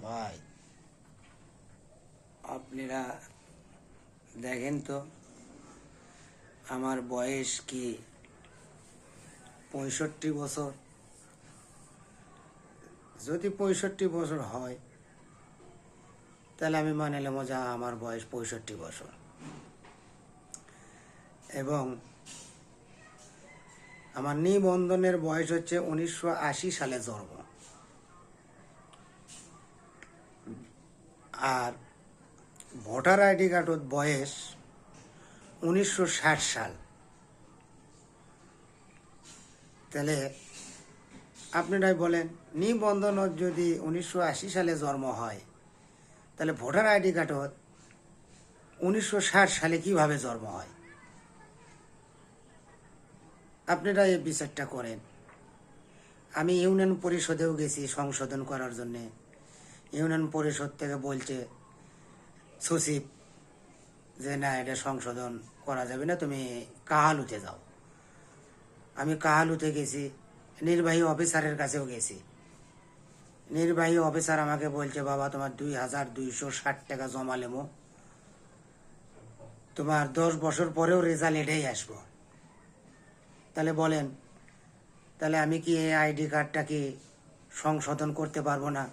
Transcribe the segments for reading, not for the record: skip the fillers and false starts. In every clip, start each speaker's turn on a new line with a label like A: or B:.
A: ভাই আপনারা দেখেন তো আমার বয়স কি 65 বছর। যদি 65 বছর হয় তাহলে আমি মানে নিলাম যে আমার বয়স 65 বছর এবং আমার নিবন্ধনের বয়স হচ্ছে 1980 সালে জন্ম। আর ভোটার আইডি কার্ডত বয়স 1960 সাল। তাহলে আপনারাই বলেন, নিবন্ধনত যদি 1980 সালে জন্ম হয় তাহলে ভোটার আইডি কার্ডত 1960 সালে কিভাবে জন্ম হয়? আপনারা এই বিচারটা করেন। আমি ইউনিয়ন পরিষদেও গেছি সংশোধন করার জন্যে। ইউনিয়ন পরিষদ থেকে বলছে সচিব যে না, এটা সংশোধন করা যাবে না, তুমি কাহালুতে যাও। আমি কাহালুতে গেছি, নির্বাহী অফিসারের কাছেও গেছি। নির্বাহী অফিসার আমাকে বলছে, বাবা তোমার 2260 টাকা জমা লেমো, তোমার 10 বছর পরেও রেজাল্ট এটাই আসবো। তাহলে বলেন, তাহলে আমি কি এই আইডি কার্ডটা কি সংশোধন করতে পারবো না?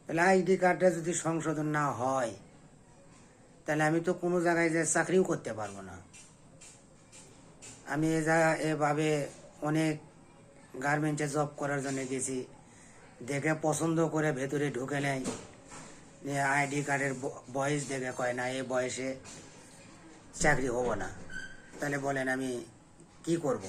A: তাহলে আইডি কার্ডটা যদি সংশোধন না হয় তাহলে আমি তো কোনো জায়গায় যে চাকরিও করতে পারবো না। আমি এভাবে অনেক গার্মেন্টসে জব করার জন্য গেছি, দেখে পছন্দ করে ভেতরে ঢুকে নেয়, আইডি কার্ডের বয়স দেখে কয় না এই বয়সে চাকরি হবো না। তাহলে বলেন আমি কি করব?